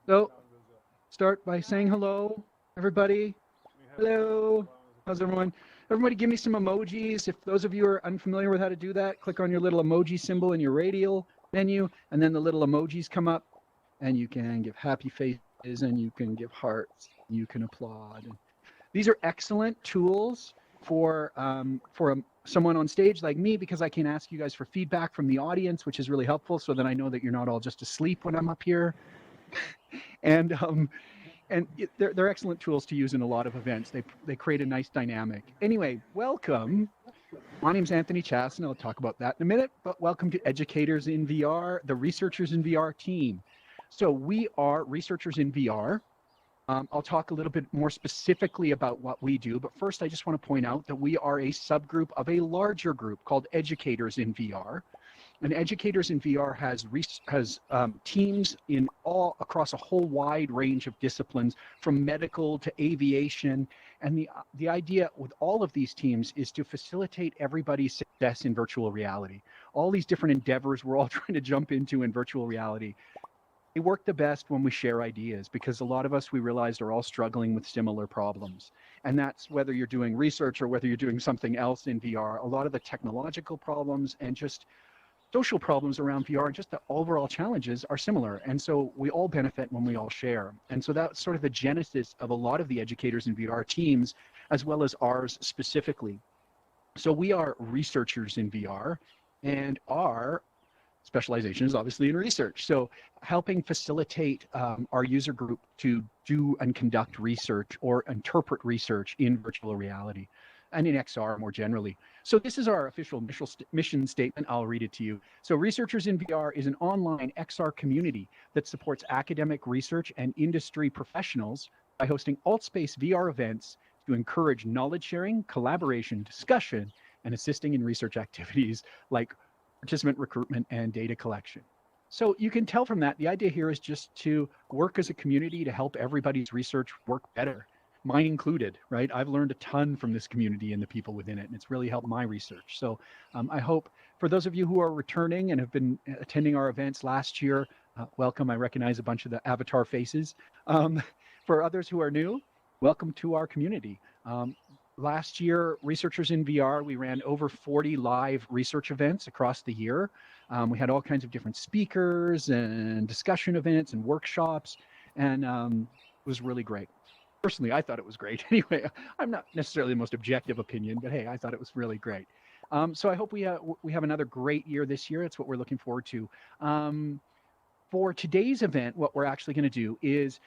So start by saying hello, everybody. Hello. How's everyone? Everybody give me some emojis. If those of you are unfamiliar with how to do that, click on your little emoji symbol in your radial menu, and then the little emojis come up, and you can give happy faces, and you can give hearts, you can applaud. And these are excellent tools for someone on stage like me because I can ask you guys for feedback from the audience, which is really helpful, so that I know that you're not all just asleep when I'm up here. And they're excellent tools to use in a lot of events. They create a nice dynamic. Anyway, welcome. My name's Anthony Chasson. I'll talk about that in a minute. But welcome to Educators in VR, the Researchers in VR team. So we are researchers in VR. I'll talk a little bit more specifically about what we do, but first I just want to point out that we are a subgroup of a larger group called Educators in VR. And Educators in VR has teams in all across a whole wide range of disciplines, from medical to aviation. And the idea with all of these teams is to facilitate everybody's success in virtual reality. All these different endeavors we're all trying to jump into in virtual reality, they work the best when we share ideas, because a lot of us, we realized, are all struggling with similar problems. And that's whether you're doing research or whether you're doing something else in VR. A lot of the technological problems and just social problems around VR and just the overall challenges are similar. And so we all benefit when we all share. And so that's sort of the genesis of a lot of the Educators in VR teams, as well as ours specifically. So we are researchers in VR, and our specialization is obviously in research. So helping facilitate our user group to do and conduct research or interpret research in virtual reality and in XR more generally. So this is our official mission statement. I'll read it to you. So Researchers in VR is an online XR community that supports academic research and industry professionals by hosting AltSpace VR events to encourage knowledge sharing, collaboration, discussion, and assisting in research activities like participant recruitment and data collection. So you can tell from that, the idea here is just to work as a community to help everybody's research work better, mine included, right? I've learned a ton from this community and the people within it, and it's really helped my research. So I hope for those of you who are returning and have been attending our events last year, welcome. I recognize a bunch of the avatar faces. For others who are new, welcome to our community. Last year, Researchers in VR, we ran over 40 live research events across the year. We had all kinds of different speakers and discussion events and workshops, and it was really great. Personally, I thought it was great. Anyway, I'm not necessarily the most objective opinion, but hey, I thought it was really great. So I hope we have another great year this year. It's what we're looking forward to. For today's event, what we're actually going to do is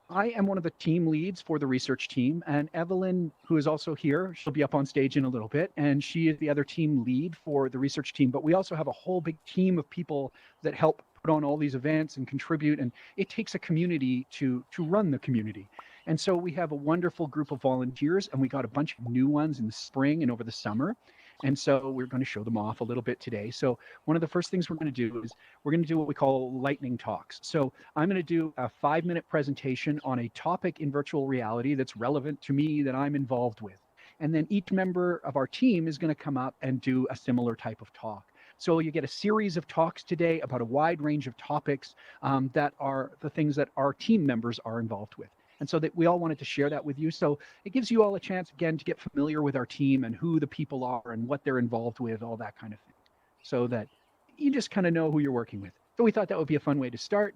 I am one of the team leads for the research team, and Evelyn, who is also here, she'll be up on stage in a little bit, and she is the other team lead for the research team. But we also have a whole big team of people that help put on all these events and contribute, and it takes a community to run the community. And so we have a wonderful group of volunteers, and we got a bunch of new ones in the spring and over the summer. And so we're going to show them off a little bit today. So one of the first things we're going to do is we're going to do what we call lightning talks. So I'm going to do a 5-minute presentation on a topic in virtual reality that's relevant to me, that I'm involved with. And then each member of our team is going to come up and do a similar type of talk. So you get a series of talks today about a wide range of topics that are the things that our team members are involved with. And so that we all wanted to share that with you. So it gives you all a chance, again, to get familiar with our team and who the people are and what they're involved with, all that kind of thing, so that you just kind of know who you're working with. So we thought that would be a fun way to start.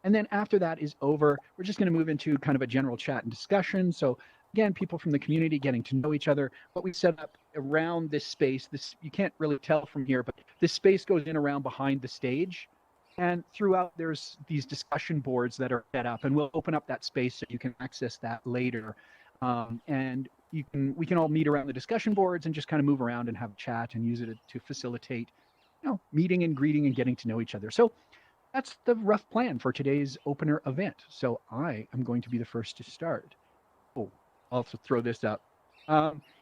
And then after that is over, we're just going to move into kind of a general chat and discussion. So again, people from the community getting to know each other. What we set up around this space, this, you can't really tell from here, but this space goes in around behind the stage. And throughout, there's these discussion boards that are set up, and we'll open up that space so you can access that later. And we can all meet around the discussion boards and just kind of move around and have a chat and use it to facilitate, meeting and greeting and getting to know each other. So that's the rough plan for today's opener event. So I am going to be the first to start. Oh, I'll also throw this up.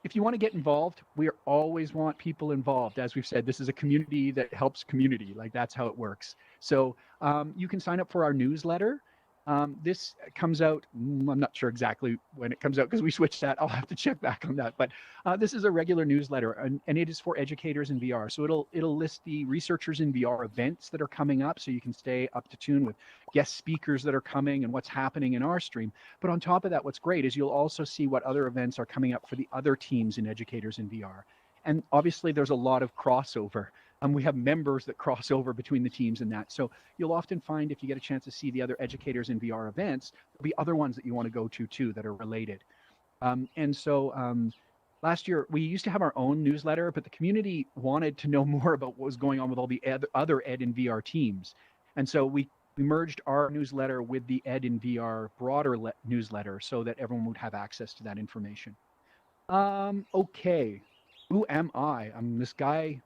If you want to get involved, we always want people involved. As we've said, this is a community that helps community. Like, that's how it works. So you can sign up for our newsletter. This comes out, I'm not sure exactly when it comes out because we switched that. I'll have to check back on that. But this is a regular newsletter, and it is for educators in VR. So it'll list the researchers in VR events that are coming up, so you can stay up to tune with guest speakers that are coming and what's happening in our stream. But on top of that, what's great is you'll also see what other events are coming up for the other teams in educators in VR. And obviously, there's a lot of crossover. We have members that cross over between the teams and that. So you'll often find if you get a chance to see the other educators in VR events, there'll be other ones that you want to go to too that are related. Last year we used to have our own newsletter, but the community wanted to know more about what was going on with all the other Ed in VR teams. And so we merged our newsletter with the Ed in VR broader newsletter so that everyone would have access to that information. Okay. Who am I? I'm this guy,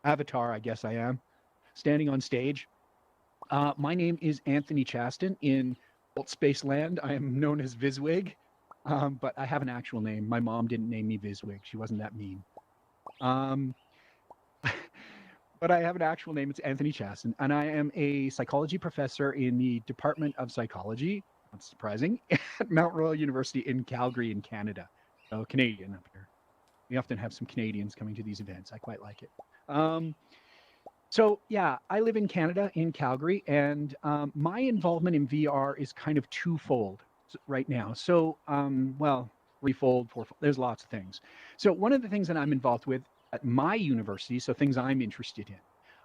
avatar, I guess I am, standing on stage. My name is Anthony Chaston. In Alt Space Land, I am known as Viswig, but I have an actual name. My mom didn't name me Viswig. She wasn't that mean. But I have an actual name. It's Anthony Chaston, and I am a psychology professor in the Department of Psychology, not surprising, at Mount Royal University in Calgary in Canada. So Canadian up here. We often have some Canadians coming to these events. I quite like it. So yeah, I live in Canada, in Calgary, and my involvement in VR is kind of twofold right now. So, threefold, fourfold, there's lots of things. So one of the things that I'm involved with at my university, so things I'm interested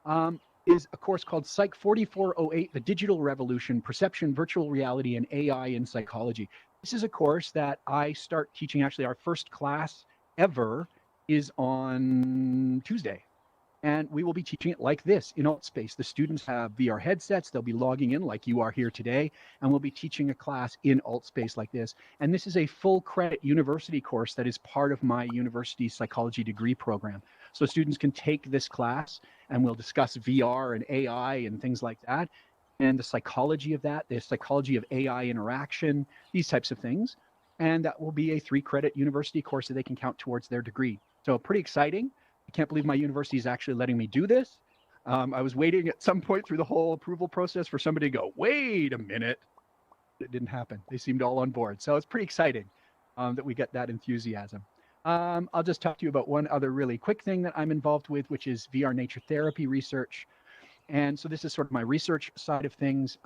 in, is a course called Psych 4408, The Digital Revolution, Perception, Virtual Reality, and AI in Psychology. This is a course that I start teaching. Actually, our first class ever is on Tuesday. And we will be teaching it like this in AltSpace. The students have VR headsets. They'll be logging in like you are here today. And we'll be teaching a class in AltSpace like this. And this is a full credit university course that is part of my university psychology degree program. So students can take this class and we'll discuss VR and AI and things like that. And the psychology of that, the psychology of AI interaction, these types of things. And that will be a 3-credit university course that they can count towards their degree. So pretty exciting. I can't believe my university is actually letting me do this. I was waiting at some point through the whole approval process for somebody to go, wait a minute. It didn't happen. They seemed all on board. So it's pretty exciting that we get that enthusiasm. I'll just talk to you about one other really quick thing that I'm involved with, which is VR nature therapy research. And so this is sort of my research side of things.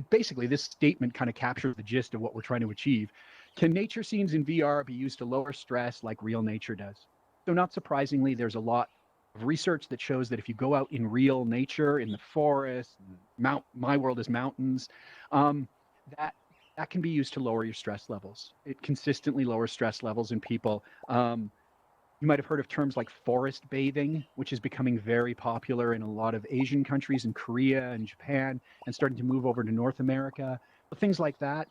Basically, this statement kind of captures the gist of what we're trying to achieve. Can nature scenes in VR be used to lower stress like real nature does? So not surprisingly, there's a lot of research that shows that if you go out in real nature, in the forest, my world is mountains, that can be used to lower your stress levels. It consistently lowers stress levels in people. You might have heard of terms like forest bathing, which is becoming very popular in a lot of Asian countries, in Korea and Japan, and starting to move over to North America. Things like that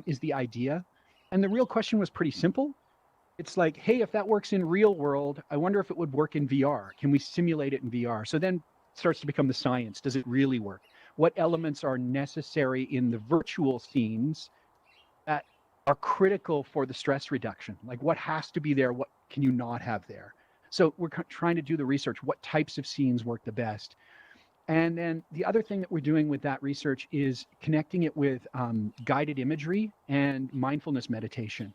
is the idea. And the real question was pretty simple. It's like, hey, if that works in real world, I wonder if it would work in VR. Can we simulate it in VR? So then it starts to become the science. Does it really work? What elements are necessary in the virtual scenes that are critical for the stress reduction? Like what has to be there? What can you not have there? So we're trying to do the research. What types of scenes work the best? And then the other thing that we're doing with that research is connecting it with guided imagery and mindfulness meditation.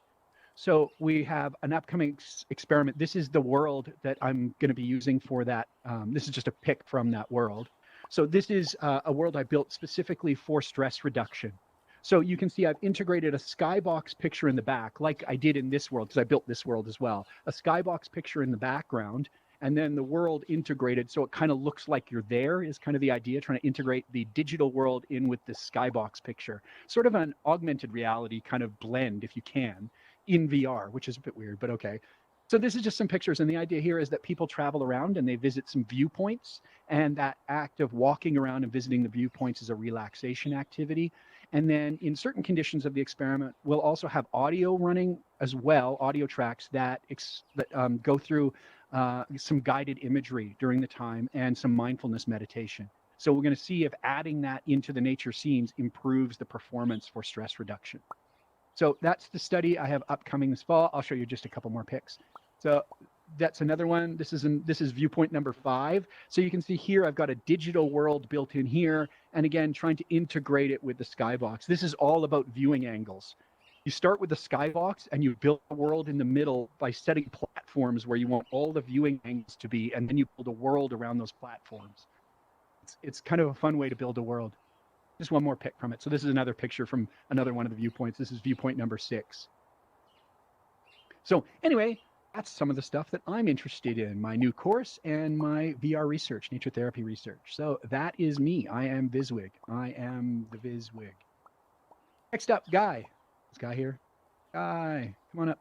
So we have an upcoming experiment. This is the world that I'm going to be using for that. This is just a pic from that world. So this is a world I built specifically for stress reduction. So you can see I've integrated a skybox picture in the back, like I did in this world, because I built this world as well. A skybox picture in the background, and then the world integrated so it kind of looks like you're there is kind of the idea, trying to integrate the digital world in with the skybox picture. Sort of an augmented reality kind of blend, if you can, in VR, which is a bit weird, but okay. So this is just some pictures, and the idea here is that people travel around and they visit some viewpoints, and that act of walking around and visiting the viewpoints is a relaxation activity. And then in certain conditions of the experiment, we'll also have audio running as well, audio tracks that go through some guided imagery during the time and some mindfulness meditation. So we're going to see if adding that into the nature scenes improves the performance for stress reduction. So that's the study I have upcoming this fall. I'll show you just a couple more pics. So that's another one. This is viewpoint number 5. So you can see here, I've got a digital world built in here. And again, trying to integrate it with the skybox. This is all about viewing angles. You start with the skybox and you build a world in the middle by setting platforms where you want all the viewing angles to be, and then you build a world around those platforms. It's kind of a fun way to build a world. Just one more pic from it. So this is another picture from another one of the viewpoints. This is viewpoint number 6. So anyway, that's some of the stuff that I'm interested in, my new course and my VR research, nature therapy research. So that is me. I am Viswig. I am the Viswig. Next up, Guy. Is Guy here? Guy, come on up.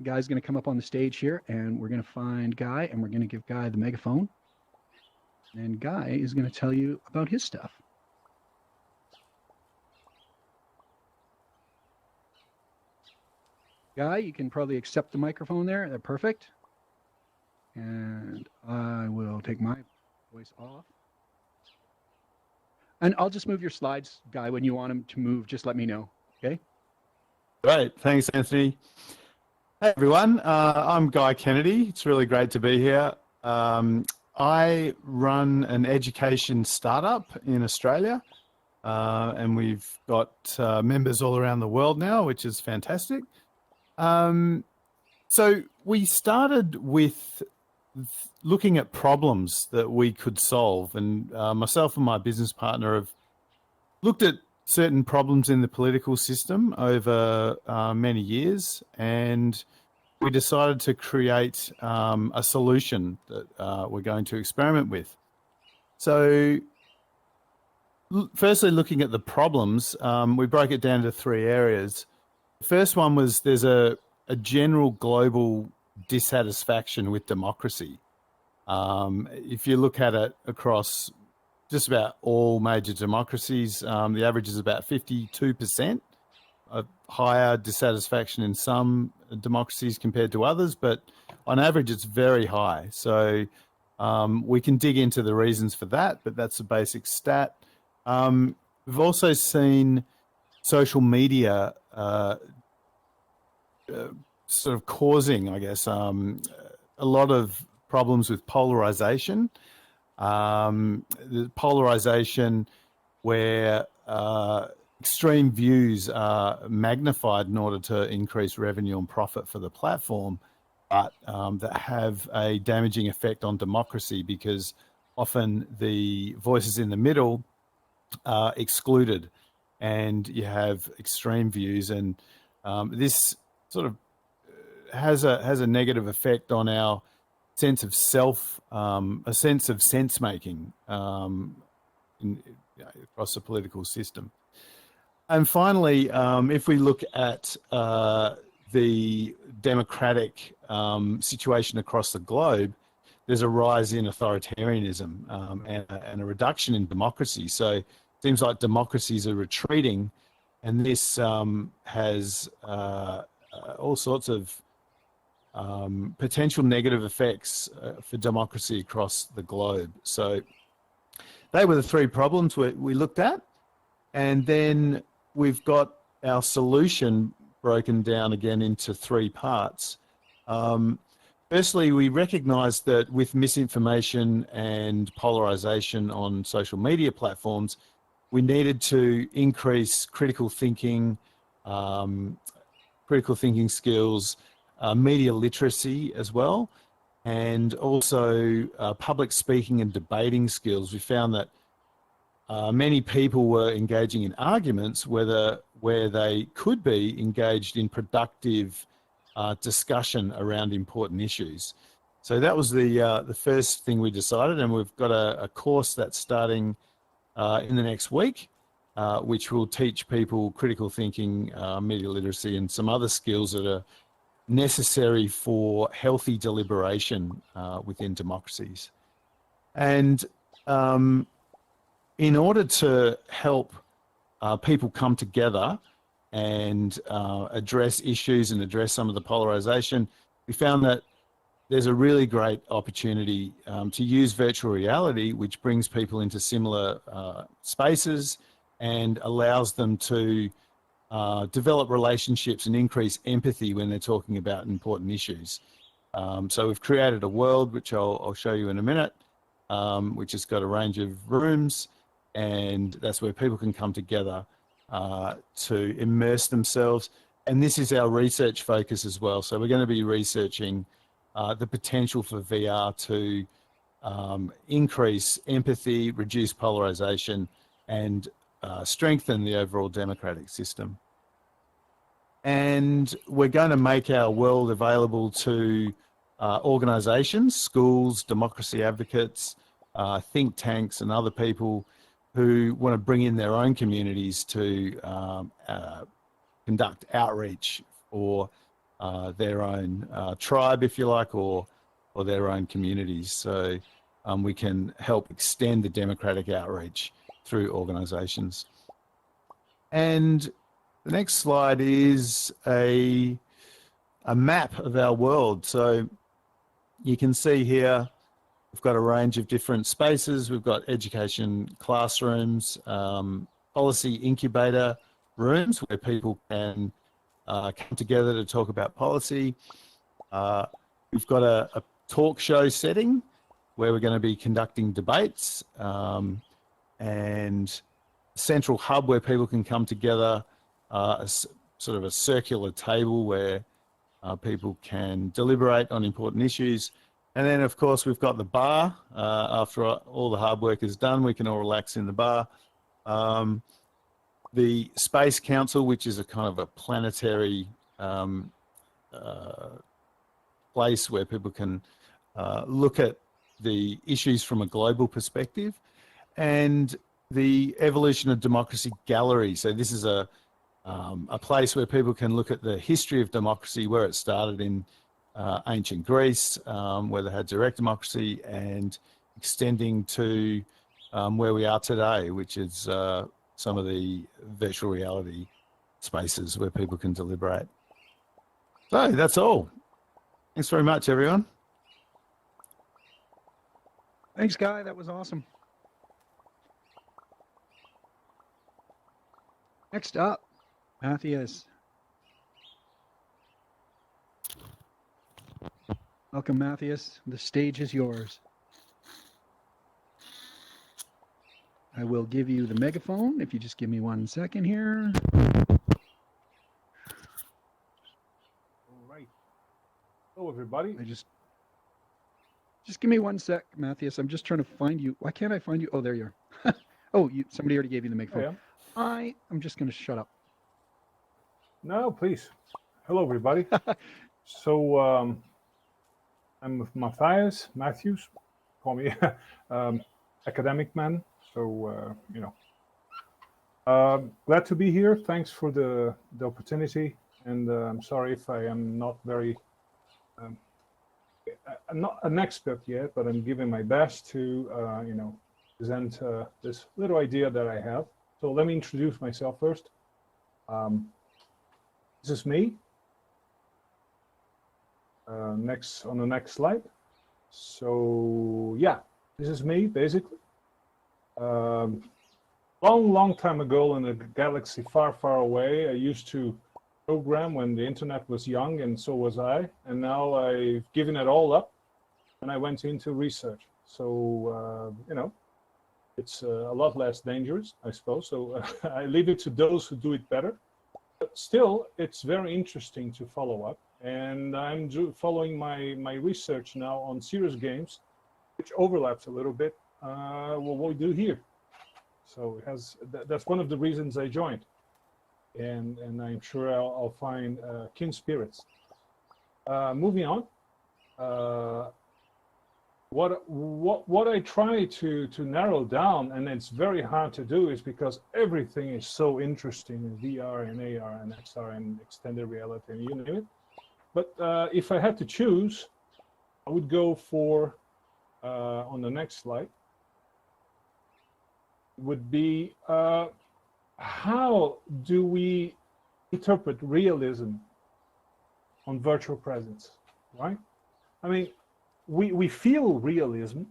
Guy's going to come up on the stage here, and we're going to find Guy, and we're going to give Guy the megaphone. And Guy is going to tell you about his stuff. Guy, you can probably accept the microphone there. They're perfect. And I will take my voice off. And I'll just move your slides, Guy. When you want them to move, just let me know. Okay? Great. Thanks, Anthony. Hey, everyone. I'm Guy Kennedy. It's really great to be here. I run an education startup in Australia, and we've got members all around the world now, which is fantastic. So we started with looking at problems that we could solve, and myself and my business partner have looked at certain problems in the political system over many years, and we decided to create a solution that we're going to experiment with. So firstly, looking at the problems, we broke it down to 3 areas. The first one was there's a general global dissatisfaction with democracy. If you look at it across just about all major democracies, the average is about 52%, of higher dissatisfaction in some democracies compared to others, but on average it's very high. So we can dig into the reasons for that, but that's a basic stat. We've also seen social media sort of causing, I guess, a lot of problems with polarization. The polarization where extreme views are magnified in order to increase revenue and profit for the platform, but that have a damaging effect on democracy because often the voices in the middle are excluded and you have extreme views, and this sort of has a negative effect on our sense of self, a sense of sense making across the political system. And finally, if we look at the democratic situation across the globe, there's a rise in authoritarianism and a reduction in democracy. So it seems like democracies are retreating, and this has all sorts of potential negative effects for democracy across the globe. So they were the 3 problems we looked at. And then we've got our solution broken down again into 3 parts. Firstly, we recognized that with misinformation and polarization on social media platforms, we needed to increase critical thinking skills, media literacy as well, and also public speaking and debating skills. We found that many people were engaging in arguments where they could be engaged in productive discussion around important issues. So that was the first thing we decided, and we've got a course that's starting in the next week, which will teach people critical thinking, media literacy, and some other skills that are necessary for healthy deliberation within democracies. And in order to help people come together and address issues and address some of the polarization, we found that there's a really great opportunity to use virtual reality, which brings people into similar spaces and allows them to develop relationships and increase empathy when they're talking about important issues. So we've created a world, which I'll show you in a minute, which has got a range of rooms, and that's where people can come together to immerse themselves. And this is our research focus as well. So we're going to be researching the potential for VR to increase empathy, reduce polarization, and strengthen the overall democratic system. And we're going to make our world available to organizations, schools, democracy advocates, think tanks, and other people who want to bring in their own communities to conduct outreach for their own tribe, if you like, or their own communities. So we can help extend the democratic outreach through organizations. And the next slide is a map of our world. So you can see here, we've got a range of different spaces. We've got education classrooms, policy incubator rooms where people can come together to talk about policy. We've got a talk show setting where we're going to be conducting debates, and a central hub where people can come together, sort of a circular table where people can deliberate on important issues. And then, of course, we've got the bar. After all the hard work is done, we can all relax in the bar. The Space Council, which is a kind of a planetary place where people can look at the issues from a global perspective, and the Evolution of Democracy Gallery. So this is a place where people can look at the history of democracy, where it started in ancient Greece, where they had direct democracy, and extending to where we are today, which is some of the virtual reality spaces where people can deliberate. So that's all. Thanks very much, everyone. Thanks, Guy. That was awesome. Next up, Matthias. Welcome, Matthias. The stage is yours. I will give you the megaphone if you just give me 1 second here. All right. Hello, everybody. Just give me 1 sec, Matthias. I'm just trying to find you. Why can't I find you? Oh, there you are. Oh, somebody already gave you the megaphone. I'm just going to shut up. No, please. Hello, everybody. So I'm Matthias Matthews. Call me academic man. So glad to be here. Thanks for the opportunity, and I'm sorry if I am not very. I'm not an expert yet, but I'm giving my best to present this little idea that I have. So let me introduce myself first. This is me. On the next slide. So yeah, this is me basically. Long time ago in a galaxy far away, I used to program when the internet was young, and so was I. And now I've given it all up, and I went into research. So it's a lot less dangerous, I suppose. So I leave it to those who do it better. But still, it's very interesting to follow up. And I'm following my research now on serious games, which overlaps a little bit what we do here. So that's one of the reasons I joined. And I'm sure I'll find kin spirits. Moving on. What I try to narrow down, and it's very hard to do, is because everything is so interesting in VR and AR and XR and extended reality and you name it. But if I had to choose, I would go for, on the next slide, would be how do we interpret realism on virtual presence, right? I mean, we feel realism.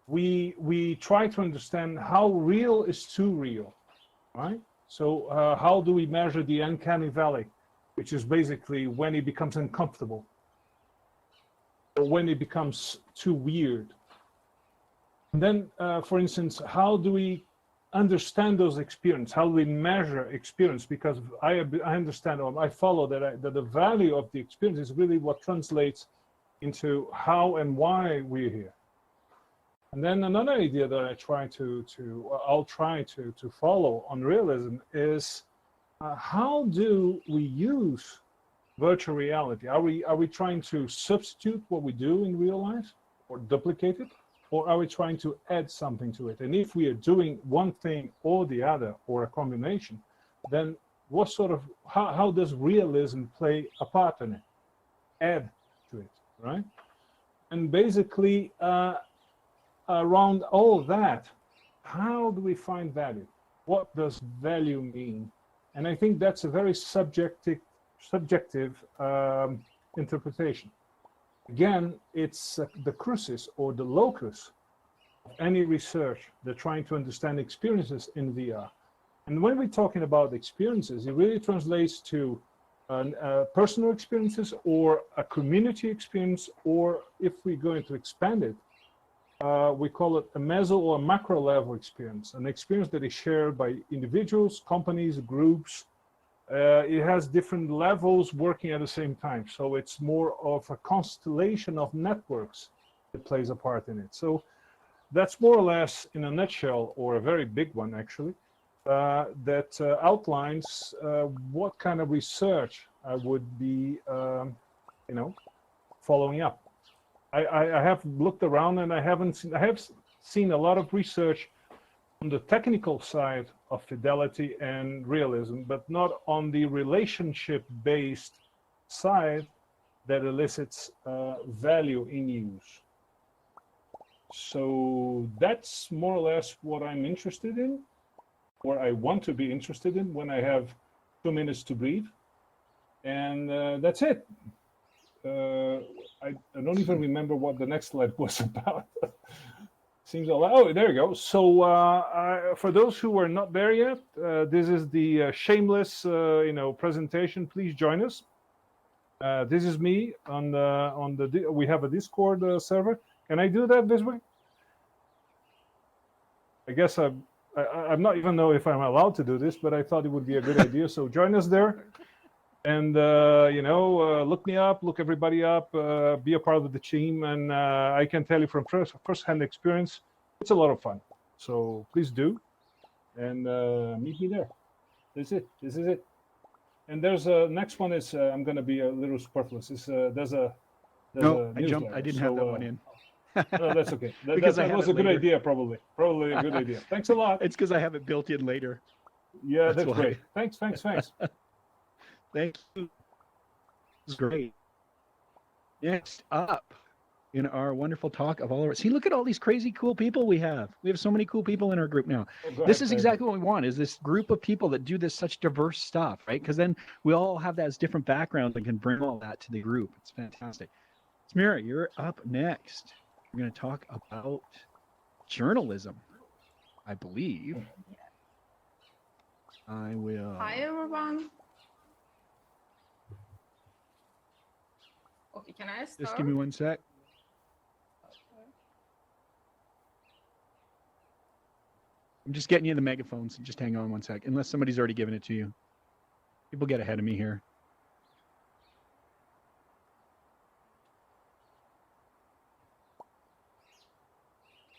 We try to understand how real is too real, right? So how do we measure the uncanny valley, which is basically when it becomes uncomfortable or when it becomes too weird? And then, for instance, how do we understand those experiences? How do we measure experience? Because I understand, or I follow that the value of the experience is really what translates into how and why we're here. And then another idea that I'll try to follow on realism is how do we use virtual reality? Are we trying to substitute what we do in real life or duplicate it? Or are we trying to add something to it? And if we are doing one thing or the other, or a combination, then what sort of, how does realism play a part in it? Add to it, right? And basically, around all that, how do we find value? What does value mean? And I think that's a very subjective interpretation. Again, it's the crucis or the locus of any research. They're trying to understand experiences in VR. And when we're talking about experiences, it really translates to personal experiences or a community experience, or if we're going to expand it, we call it a meso or a macro level experience, an experience that is shared by individuals, companies, groups. It has different levels working at the same time. So it's more of a constellation of networks that plays a part in it. So that's more or less, in a nutshell, or a very big one actually, that outlines what kind of research I would be, following up. I have looked around and I have seen a lot of research on the technical side of fidelity and realism, but not on the relationship-based side that elicits value in use. So that's more or less what I'm interested in, or I want to be interested in when I have 2 minutes to breathe. And that's it. I don't even remember what the next slide was about. Seems a lot. Oh, there you go. So for those who are not there yet, this is the shameless, presentation. Please join us. This is me on the. We have a Discord server. Can I do that this way? I guess I'm not even know if I'm allowed to do this, but I thought it would be a good idea. So join us there. And, look me up, look everybody up, be a part of the team. And I can tell you from first-hand experience, it's a lot of fun. So please do. And meet me there. This is it. And there's a next one is, I'm going to be a little superfluous. There's a I jumped. I didn't have that one in. No, that's okay. Because that was a good idea, probably a good idea. Thanks a lot. It's because I have it built in later. Yeah, that's great. Thanks. Thank you. This is great. Next up in our wonderful talk of all our, see, look at all these crazy cool people we have. We have so many cool people in our group now. This is exactly what we want, is this group of people that do this such diverse stuff, right? Because then we all have that as different backgrounds and can bring all that to the group. It's fantastic. Samira, you're up next. We're going to talk about journalism, I believe. I will. Hi, everyone. Okay, can I start? Just give me one sec. I'm just getting you the megaphones. Just hang on one sec, unless somebody's already given it to you. People get ahead of me here.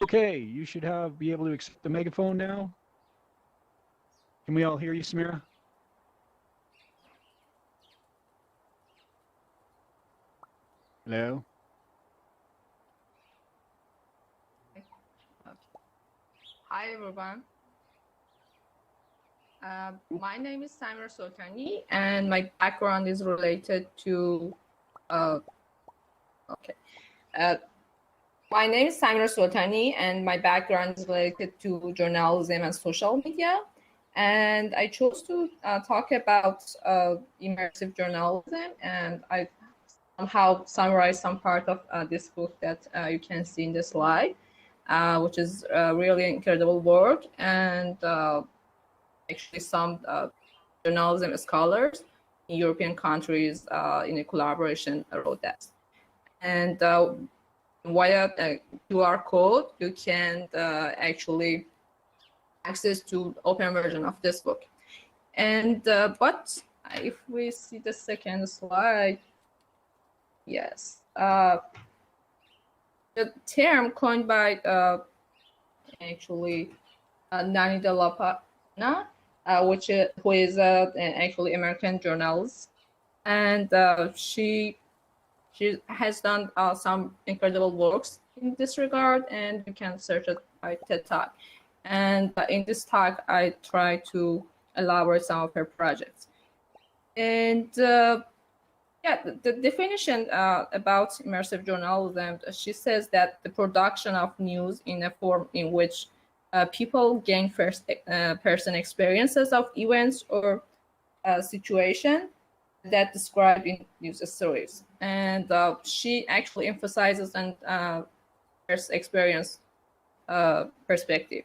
Okay, you should be able to accept the megaphone now. Can we all hear you, Samira? Hello? Hi, everyone. My name is Samira Sultani, and my background is related to. My name is Samira Sultani, and my background is related to journalism and social media. And I chose to talk about immersive journalism, and I somehow summarize some part of this book that you can see in the slide, which is really incredible work. And I actually some journalism scholars in European countries in a collaboration wrote that. And via a QR code, you can actually access to open version of this book. And but if we see the second slide, yes, the term coined by actually Nani de la Pana, who is actually American journalist, and she has done some incredible works in this regard, and you can search it by TED Talk. And in this talk, I try to elaborate some of her projects. And yeah, the definition about immersive journalism, she says that the production of news in a form in which people gain first-person experiences of events or situation that describe in news stories. And she actually emphasizes on first experience perspective.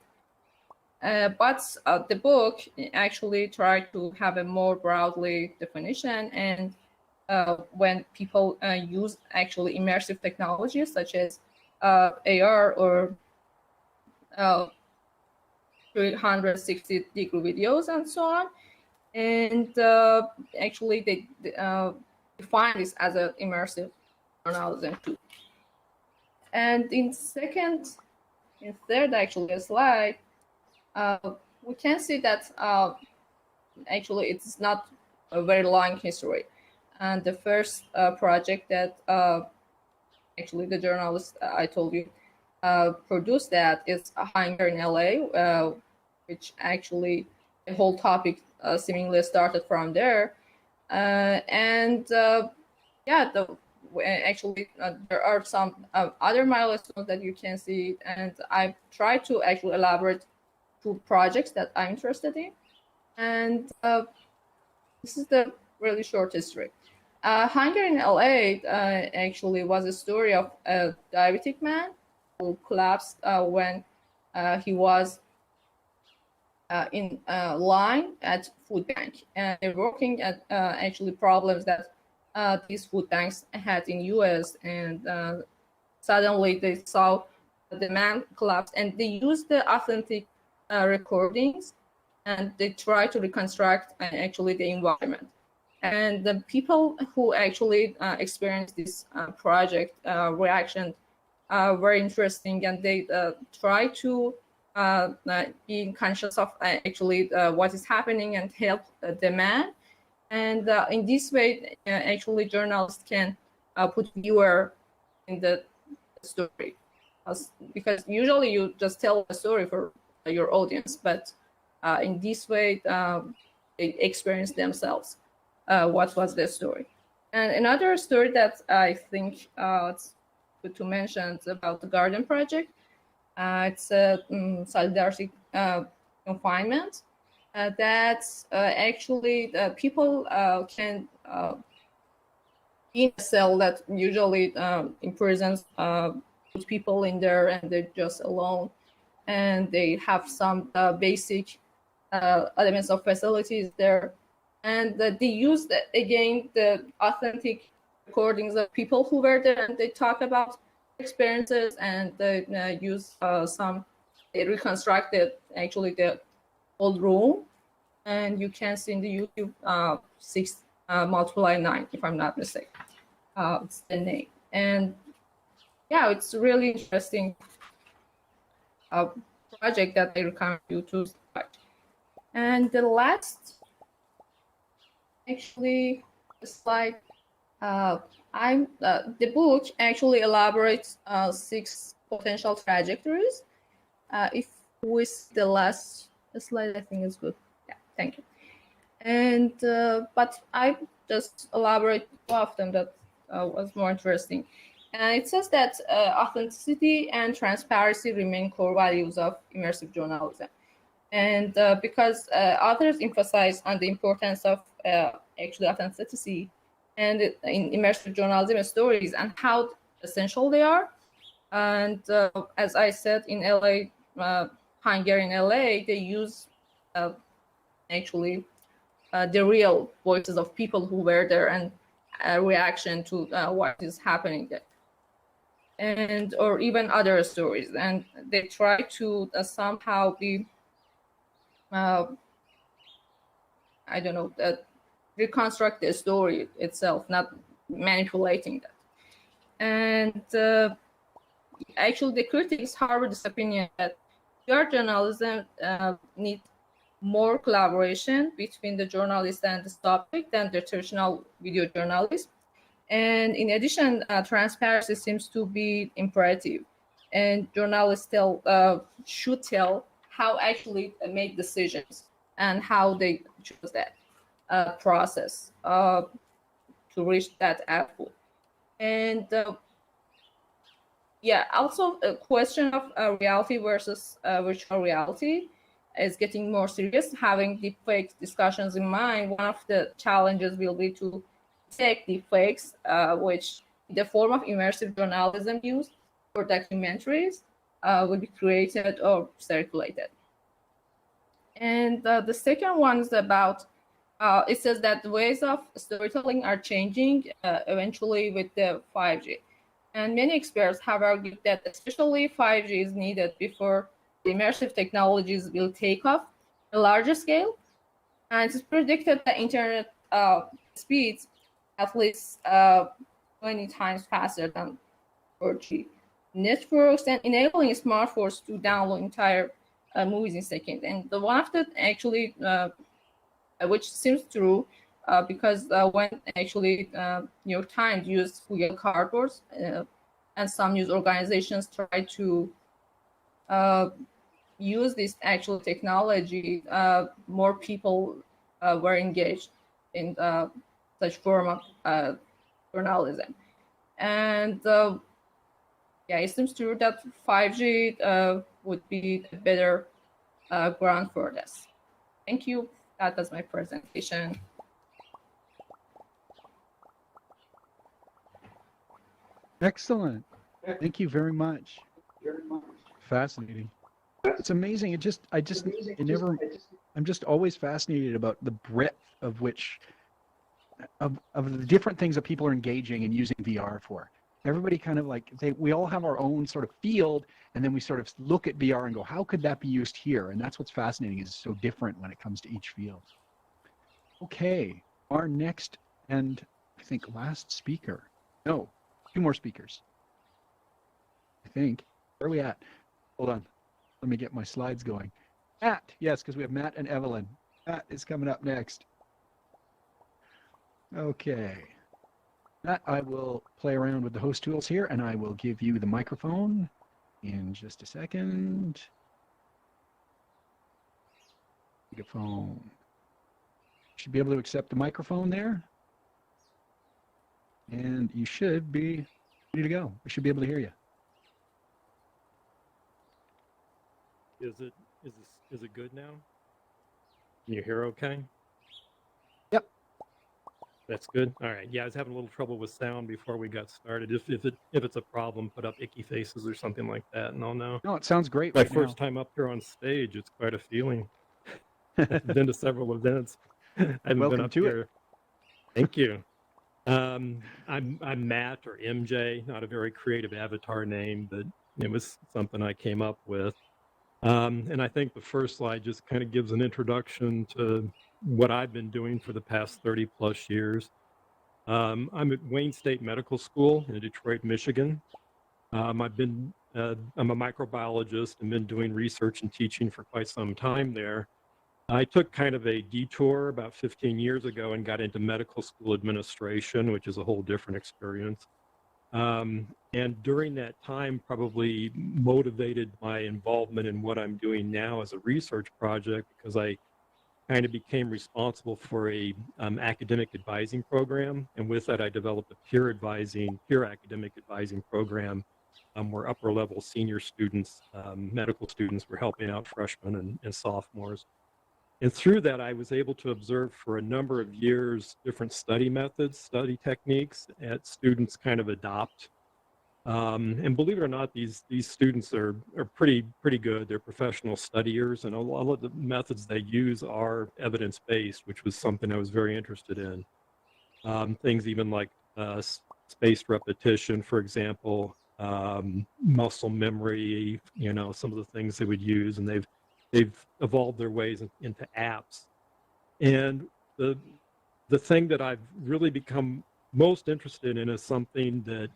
But the book actually tried to have a more broadly definition, and when people use actually immersive technologies such as AR or 360-degree videos and so on, and actually they define this as an immersive journalism too. And in third actually slide, we can see that actually it's not a very long history. And the first project that actually the journalist I told you produced that is Hunger in LA, which actually the whole topic seemingly started from there. And yeah, actually there are some other milestones that you can see, and I try to actually elaborate two projects that I'm interested in. And this is the really short history. Hunger in LA actually was a story of a diabetic man who collapsed when he was in line at food bank, and they're working at actually problems that these food banks had in US, and suddenly they saw the man collapse, and they used the authentic recordings, and they try to reconstruct actually the environment. And the people who actually experienced this project reaction very interesting, and they try to be conscious of actually what is happening and help the man. And in this way, actually journalists can put viewer in the story, because usually you just tell a story for your audience, but in this way they experience themselves what was the story. And another story that I think it's good to mention is about the Garden Project. It's a solidarity confinement that actually people can be in a cell that usually imprisons put people in there, and they're just alone, and they have some basic elements of facilities there. And they use, again, the authentic recordings of people who were there, and they talk about experiences, and they use they reconstructed actually the old room. And you can see in the YouTube 6 multiply 9, if I'm not mistaken. It's the name. And yeah, it's really interesting project that I recommend you to start. And the last actually slide, the book actually elaborates 6 potential trajectories. If we see the last slide, I think it's good. Yeah, thank you. And but I just elaborate 2 of them that was more interesting. And it says that authenticity and transparency remain core values of immersive journalism. And because authors emphasize on the importance of actually authenticity and in immersive journalism stories and how essential they are. And as I said, in LA, Hunger in LA, they use actually the real voices of people who were there and reaction to what is happening there, and or even other stories. And they try to somehow be, I don't know, reconstruct the story itself, not manipulating that. And actually, the critics harbor this opinion that PR journalism needs more collaboration between the journalist and the subject than the traditional video journalist. And in addition, transparency seems to be imperative, and journalists should tell how actually make decisions and how they choose that process to reach that output. And yeah, also a question of reality versus virtual reality is getting more serious. Having deepfake discussions in mind, one of the challenges will be to take deepfakes, which in the form of immersive journalism used for documentaries, will be created or circulated. And the second one is about, it says that the ways of storytelling are changing eventually with the 5G. And many experts have argued that especially 5G is needed before the immersive technologies will take off at a larger scale. And it's predicted that internet speeds at least 20 times faster than 4G networks, and enabling smartphones to download entire movies in seconds. And the one of the actually, which seems true, because when actually New York Times used Google Cardboard, and some news organizations try to use this actual technology, more people were engaged in such form of journalism. And yeah, it seems true that 5G would be a better ground for this. Thank you. That was my presentation. Excellent. Thank you very much. Fascinating. It's amazing. I'm just always fascinated about the breadth of which, of the different things that people are engaging and using VR for. Everybody kind of like, we all have our own sort of field, and then we sort of look at VR and go, how could that be used here? And that's what's fascinating, is it's so different when it comes to each field. Okay, our next and I think last speaker. No, 2 more speakers. I think. Where are we at? Hold on. Let me get my slides going. Matt, yes, because we have Matt and Evelyn. Matt is coming up next. Okay. Matt, I will play around with the host tools here, and I will give you the microphone in just a second. Microphone. Should be able to accept the microphone there. And you should be ready to go. We should be able to hear you. Is it good now? Can you hear okay? Yep. That's good. All right. Yeah, I was having a little trouble with sound before we got started. If it's a problem, put up icky faces or something like that, and I'll know. No, it sounds great. My right first now. time up here on stage. It's quite a feeling. I've been to several events. I haven't Welcome been up to it. here. Thank you. I'm Matt, or MJ. Not a very creative avatar name, but it was something I came up with. And I think the first slide just kind of gives an introduction to what I've been doing for the past 30 plus years. I'm at Wayne State Medical School in Detroit, Michigan. I'm a microbiologist and been doing research and teaching for quite some time there. I took kind of a detour about 15 years ago and got into medical school administration, which is a whole different experience. And during that time, probably motivated my involvement in what I'm doing now as a research project, because I kind of became responsible for a academic advising program. And with that, I developed a peer academic advising program where upper level senior students, medical students, were helping out freshmen and sophomores. And through that, I was able to observe for a number of years different study methods, study techniques that students kind of adopt And believe it or not, these students are pretty good. They're professional studiers, and a lot of the methods they use are evidence-based, which was something I was very interested in. Things even like spaced repetition, for example, muscle memory, some of the things they would use, and they've evolved their ways into apps. And the thing that I've really become most interested in is something that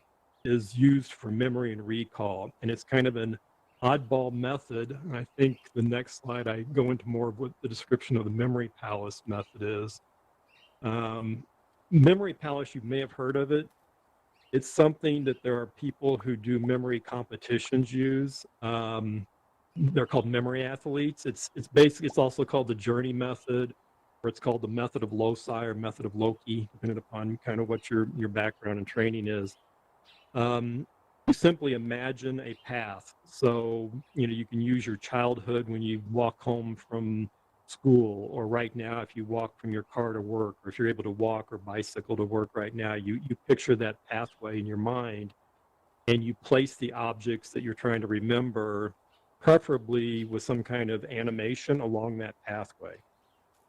is used for memory and recall, and it's kind of an oddball method. And I think the next slide I go into more of what the description of the memory palace method is. Memory palace, you may have heard of it. It's something that there are people who do memory competitions use. They're called memory athletes. It's also called the journey method, or it's called the method of loci or method of Loki, depending upon kind of what your background and training is. You simply imagine a path. So, you can use your childhood when you walk home from school, or right now if you walk from your car to work, or if you're able to walk or bicycle to work right now, you picture that pathway in your mind, and you place the objects that you're trying to remember, preferably with some kind of animation along that pathway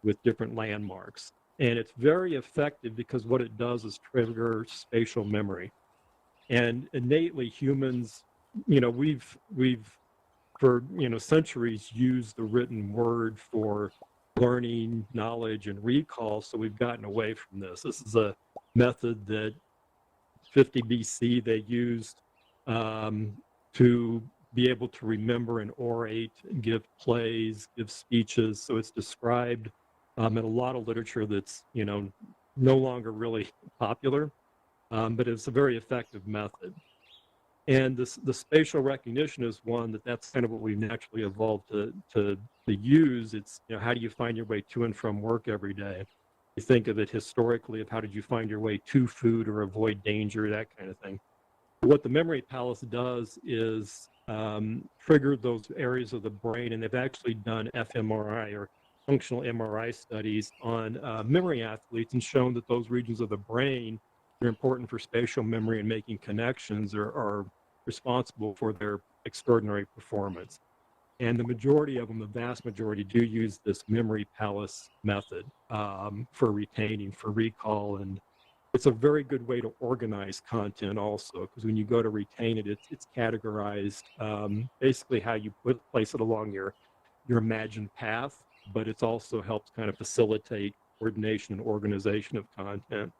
with different landmarks. And it's very effective because what it does is trigger spatial memory. And innately humans, we've for centuries used the written word for learning, knowledge, and recall. So we've gotten away from this. This is a method that 50 BC they used to be able to remember and orate, give plays, give speeches. So it's described in a lot of literature that's no longer really popular, but it's a very effective method. And the spatial recognition is one that's kind of what we've naturally evolved to use. It's how do you find your way to and from work every day? You think of it historically of how did you find your way to food or avoid danger, that kind of thing. What the memory palace does is trigger those areas of the brain, and they've actually done fMRI or functional MRI studies on memory athletes and shown that those regions of the brain that are important for spatial memory and making connections are responsible for their extraordinary performance. And the majority of them, the vast majority, do use this memory palace method for retaining, for recall. And it's a very good way to organize content also, because when you go to retain it, it's categorized basically how you place it along your imagined path, but it also helps kind of facilitate coordination and organization of content.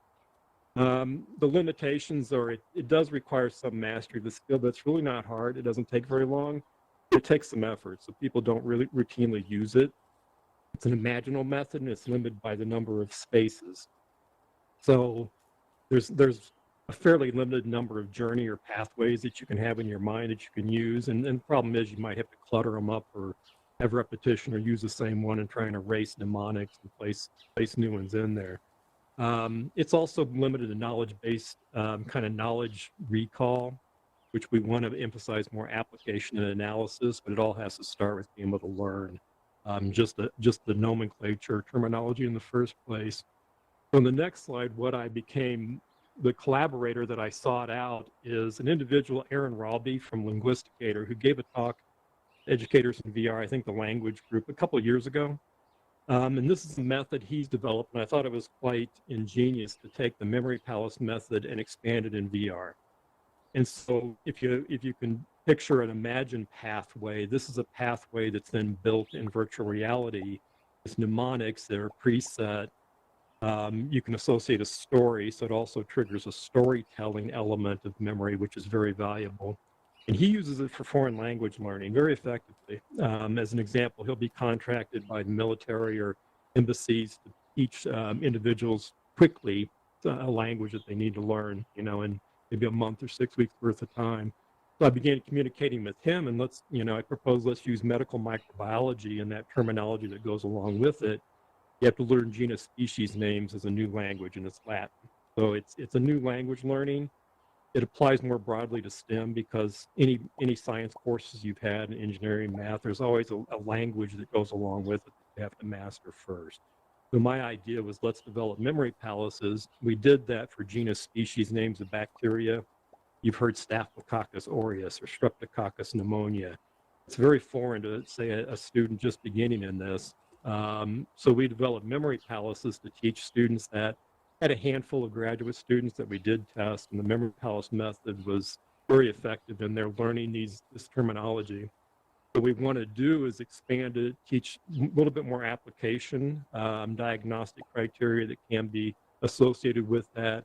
The limitations are it does require some mastery of the skill, but it's really not hard. It doesn't take very long. It takes some effort, so people don't really routinely use it. It's an imaginal method, and it's limited by the number of spaces. So there's a fairly limited number of journey or pathways that you can have in your mind that you can use, and the problem is you might have to clutter them up or have repetition or use the same one and try and erase mnemonics and place new ones in there. It's also limited to knowledge-based kind of knowledge recall, which we want to emphasize more application and analysis, but it all has to start with being able to learn just the nomenclature terminology in the first place. On the next slide, what I became the collaborator that I sought out is an individual, Aaron Ralby from Linguisticator, who gave a talk to educators in VR, I think the language group, a couple of years ago. And this is a method he's developed, and I thought it was quite ingenious to take the memory palace method and expand it in VR. And so if you can picture an imagined pathway, this is a pathway that's then built in virtual reality. It's mnemonics that are preset. You can associate a story, so it also triggers a storytelling element of memory, which is very valuable. And he uses it for foreign language learning very effectively. As an example, he'll be contracted by the military or embassies to teach individuals quickly a language that they need to learn, in maybe a month or 6 weeks worth of time. So I began communicating with him, and I proposed let's use medical microbiology and that terminology that goes along with it. You have to learn genus species names as a new language, and it's Latin. So it's a new language learning. It applies more broadly to STEM because any science courses you've had in engineering, math, there's always a language that goes along with it that you have to master first. So my idea was let's develop memory palaces. We did that for genus species names of bacteria. you've heard Staphylococcus aureus or Streptococcus pneumonia. It's very foreign to, say, a student just beginning in this. So we developed memory palaces to teach students that. Had a handful of graduate students that we did test, and the memory palace method was very effective in their learning this terminology. What we want to do is expand it, teach a little bit more application, diagnostic criteria that can be associated with that.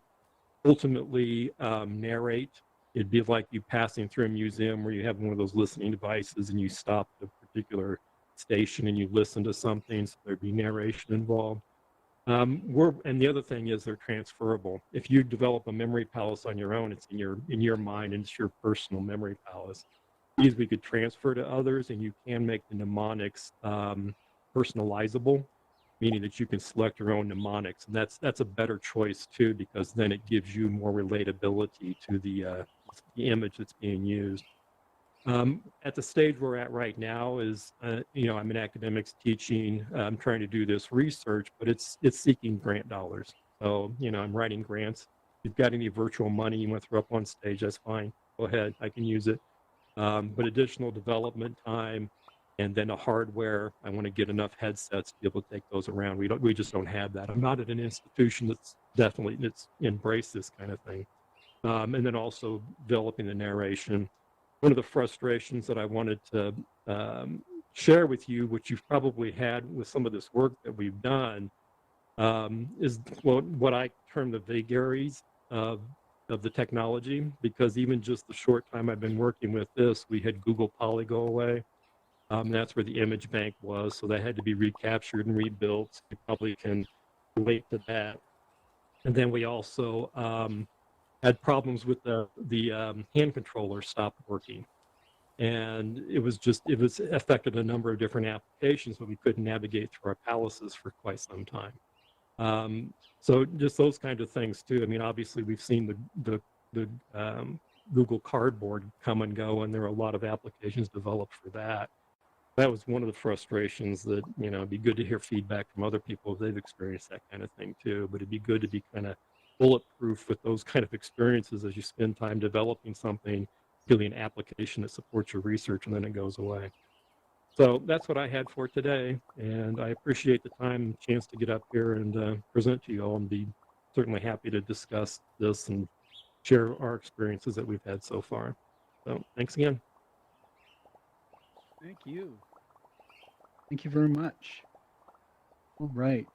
Ultimately, narrate. It'd be like you passing through a museum where you have one of those listening devices and you stop at a particular station and you listen to something, so there'd be narration involved. And the other thing is they're transferable. If you develop a memory palace on your own, it's in your mind and it's your personal memory palace. These we could transfer to others, and you can make the mnemonics personalizable, meaning that you can select your own mnemonics, and that's a better choice too, because then it gives you more relatability to the image that's being used. At the stage we're at right now is, I'm in academics teaching. I'm trying to do this research, but it's seeking grant dollars. So, I'm writing grants. If you've got any virtual money you want to throw up on stage, that's fine. Go ahead, I can use it. But additional development time, and then a hardware. I want to get enough headsets to be able to take those around. We just don't have that. I'm not at an institution that's embraced this kind of thing. And then also developing the narration. One of the frustrations that I wanted to share with you, which you've probably had with some of this work that we've done, is what I term the vagaries of the technology, because even just the short time I've been working with this, we had Google Poly go away. That's where the image bank was, so that had to be recaptured and rebuilt. So you probably can relate to that. And then we also had problems with the hand controller stopped working, and it affected a number of different applications, but we couldn't navigate through our palaces for quite some time. So just those kind of things too. I mean, obviously we've seen the Google Cardboard come and go, and there are a lot of applications developed for that. That was one of the frustrations that, it'd be good to hear feedback from other people if they've experienced that kind of thing too, but it'd be good to be kind of bulletproof with those kind of experiences as you spend time developing something, really an application that supports your research, and then it goes away. So that's what I had for today, and I appreciate the time and chance to get up here and present to you all, and be certainly happy to discuss this and share our experiences that we've had so far. So thanks again. Thank you. Thank you very much. All right.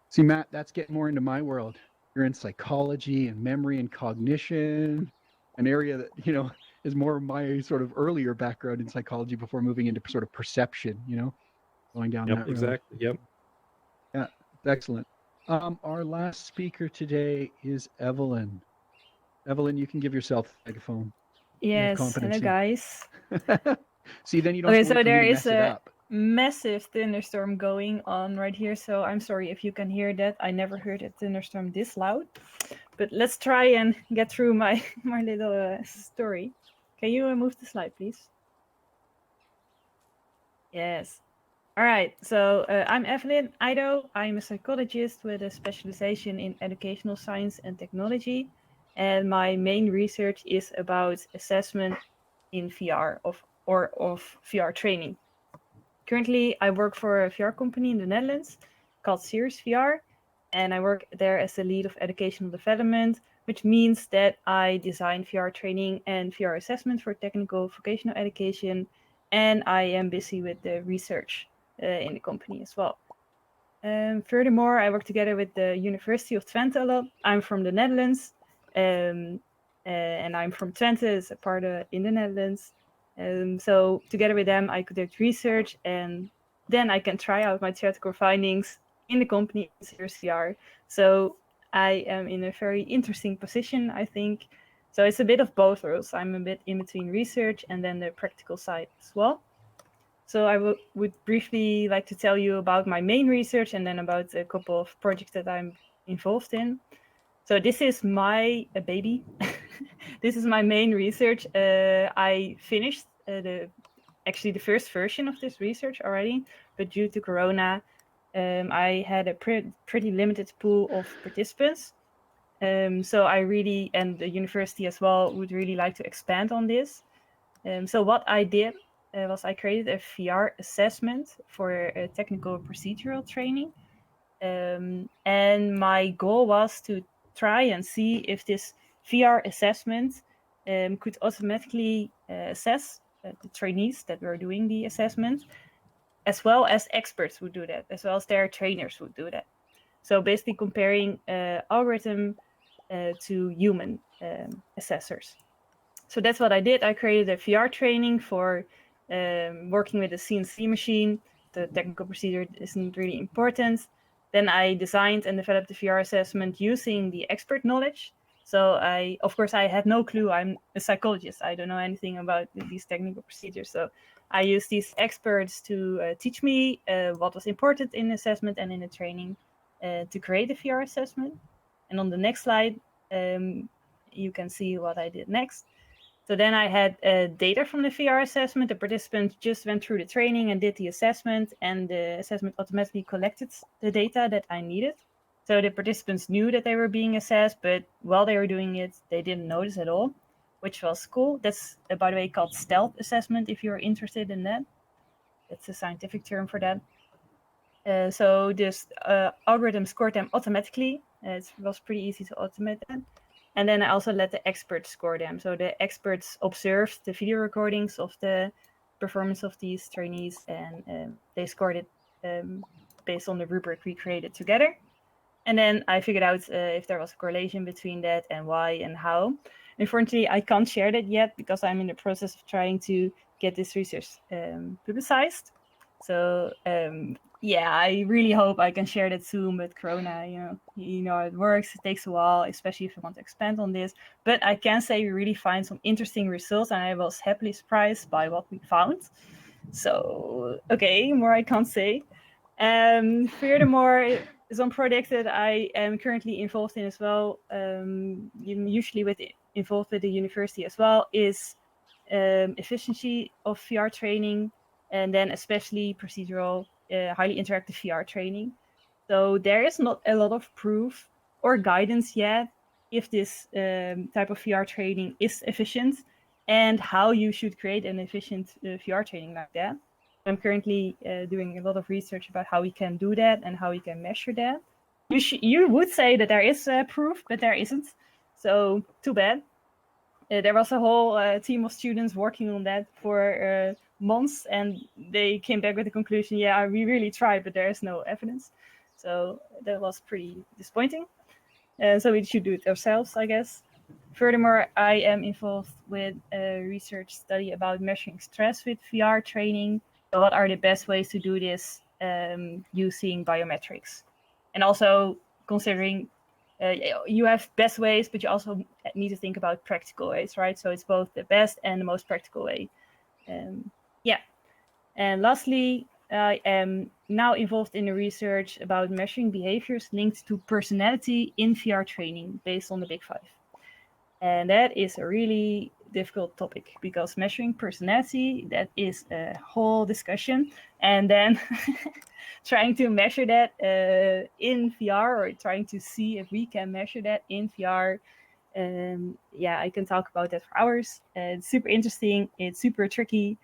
See, Matt, that's getting more into my world. You're in psychology and memory and cognition, an area that, is more my sort of earlier background in psychology before moving into sort of perception, going down that road. Exactly. Yep. Yeah, excellent. Our last speaker today is Evelyn. Evelyn, you can give yourself the microphone. Yes, hello competency. guys. See, then you don't Okay, have to so wait for me there to is mess it a up. massive thunderstorm going on right here, so I'm sorry if you can hear that. I never heard a thunderstorm this loud. But let's try and get through my little story. Can you move the slide, please? Yes. All right, so I'm Evelyn Ido. I'm a psychologist with a specialization in educational science and technology. And my main research is about assessment in VR of VR training. Currently, I work for a VR company in the Netherlands called Cirrus VR, and I work there as the lead of educational development, which means that I design VR training and VR assessment for technical vocational education, and I am busy with the research in the company as well. Furthermore, I work together with the University of Twente a lot. I'm from the Netherlands, and I'm from Twente, it's a part in the Netherlands. So together with them, I conduct research, and then I can try out my theoretical findings in the company Cirrus VR. So I am in a very interesting position, I think. So it's a bit of both worlds. I'm a bit in between research and then the practical side as well. So I would briefly like to tell you about my main research and then about a couple of projects that I'm involved in. So this is my baby. This is my main research. I finished the first version of this research already, but due to Corona, I had a pretty limited pool of participants. So I really, and the university as well, would really like to expand on this. So what I did was I created a VR assessment for a technical procedural training. And my goal was to try and see if this VR assessment could automatically assess the trainees that were doing the assessment, as well as experts would do that, as well as their trainers would do that. So basically comparing algorithm to human assessors. So that's what I did. I created a VR training for working with a CNC machine. The technical procedure isn't really important. Then I designed and developed the VR assessment using the expert knowledge. So of course, I had no clue. I'm a psychologist. I don't know anything about these technical procedures. So I used these experts to teach me what was important in the assessment and in the training to create the VR assessment. And on the next slide, you can see what I did next. So then I had data from the VR assessment. The participants just went through the training and did the assessment, and the assessment automatically collected the data that I needed. So the participants knew that they were being assessed, but while they were doing it, they didn't notice at all, which was cool. That's, by the way, called stealth assessment, if you're interested in that. That's a scientific term for that. So this algorithm scored them automatically. It was pretty easy to automate that. And then I also let the experts score them. So the experts observed the video recordings of the performance of these trainees, and they scored it based on the rubric we created together. And then I figured out if there was a correlation between that and why and how. Unfortunately, I can't share that yet because I'm in the process of trying to get this research publicized. So yeah, I really hope I can share that soon with Corona. You know how it works. It takes a while, especially if you want to expand on this. But I can say we really find some interesting results, and I was happily surprised by what we found. So okay, more I can't say. Furthermore, some project that I am currently involved in as well, usually involved with the university as well, is efficiency of VR training, and then especially procedural, highly interactive VR training. So there is not a lot of proof or guidance yet if this type of VR training is efficient and how you should create an efficient VR training like that. I'm currently doing a lot of research about how we can do that and how we can measure that. You would say that there is proof, but there isn't. So too bad. There was a whole team of students working on that for months, and they came back with the conclusion, yeah, we really tried, but there is no evidence. So that was pretty disappointing. So we should do it ourselves, I guess. Furthermore, I am involved with a research study about measuring stress with VR training. So what are the best ways to do this using biometrics? And also considering you have best ways, but you also need to think about practical ways, right? So it's both the best and the most practical way. Yeah. And lastly, I am now involved in the research about measuring behaviors linked to personality in VR training based on the Big Five. And that is a really difficult topic because measuring personality, that is a whole discussion. And then trying to measure that in VR, or trying to see if we can measure that in VR. Yeah, I can talk about that for hours. It's super interesting. It's super tricky.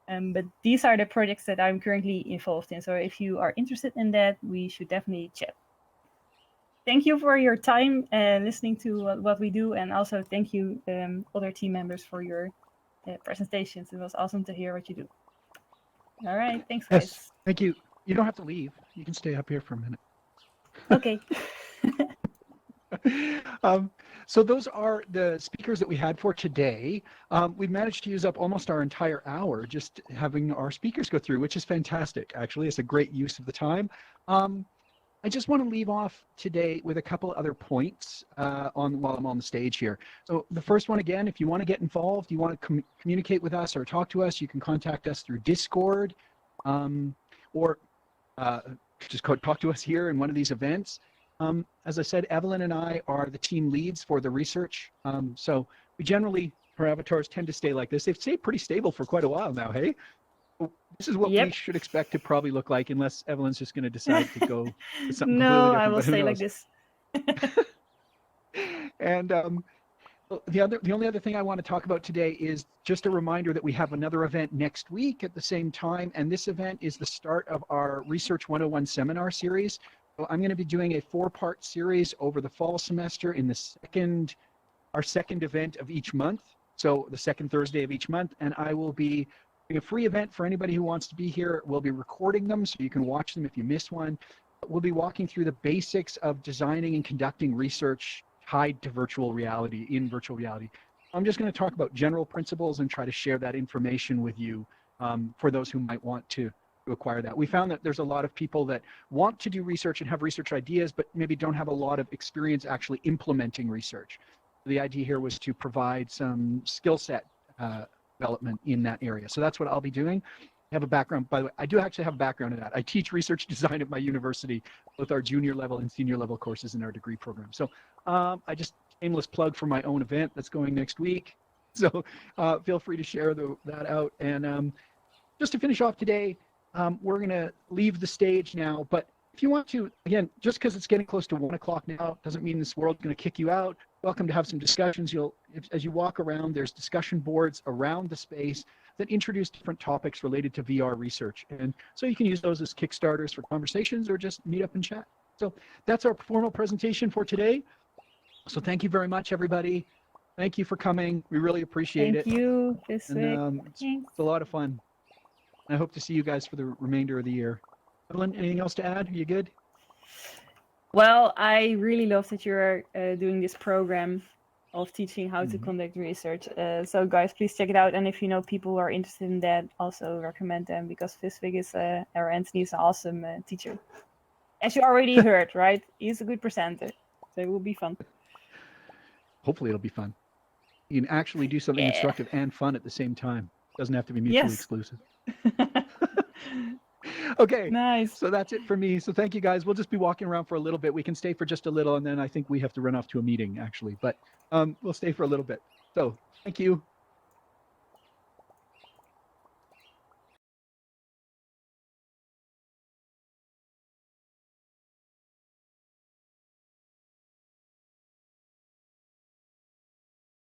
But these are the projects that I'm currently involved in. So if you are interested in that, we should definitely chat. Thank you for your time and listening to what we do. And also thank you, other team members, for your presentations. It was awesome to hear what you do. All right. Thanks, guys. Yes, thank you. You don't have to leave. You can stay up here for a minute. Okay. So those are the speakers that we had for today. We've managed to use up almost our entire hour just having our speakers go through, which is fantastic. Actually, it's a great use of the time. I just want to leave off today with a couple other points while I'm on the stage here. So the first one, again, if you want to get involved, you want to communicate with us or talk to us, you can contact us through Discord, or just talk to us here in one of these events. As I said, Evelyn and I are the team leads for the research. So we generally, our avatars tend to stay like this. They've stayed pretty stable for quite a while now, hey? This is what we Yep. should expect to probably look like, unless Evelyn's just going to decide to go with something No, completely different. I will but who stay like knows? this. And the only other thing I want to talk about today is just a reminder that we have another event next week at the same time, and this event is the start of our Research 101 seminar series. So I'm going to be doing a 4-part series over the fall semester in our second event of each month. So the second Thursday of each month, and I will be doing a free event for anybody who wants to be here. We'll be recording them so you can watch them if you miss one. We'll be walking through the basics of designing and conducting research tied to virtual reality, in virtual reality. I'm just going to talk about general principles and try to share that information with you for those who might want to acquire that. We found that there's a lot of people that want to do research and have research ideas, but maybe don't have a lot of experience actually implementing research. The idea here was to provide some skill set development in that area. So that's what I'll be doing. I have a background, by the way, I do actually have a background in that. I teach research design at my university, both our junior level and senior level courses in our degree program. So I just shameless plug for my own event that's going next week. So feel free to share that out. And just to finish off today, we're going to leave the stage now. But if you want to, again, just because it's getting close to 1 o'clock now, doesn't mean this world's going to kick you out. Welcome to have some discussions. As you walk around, there's discussion boards around the space that introduce different topics related to VR research. And so you can use those as Kickstarters for conversations or just meet up and chat. So that's our formal presentation for today. So thank you very much, everybody. Thank you for coming. We really appreciate Thank it. you, Fiswick. And Thanks. it's a lot of fun. I hope to see you guys for the remainder of the year. Evelyn, anything else to add? Are you good? Well, I really love that you're doing this program of teaching how to Mhm. conduct research. So guys, please check it out. And if you know people who are interested in that, also recommend them, because Fiswick is, or Anthony is an awesome teacher. As you already heard, right? He's a good presenter. So it will be fun. Hopefully it'll be fun. You can actually do something Yeah. instructive and fun at the same time. Doesn't have to be mutually Yes. exclusive. Okay. Nice. So that's it for me. So thank you guys. We'll just be walking around for a little bit. We can stay for just a little, and then I think we have to run off to a meeting actually, but we'll stay for a little bit. So thank you.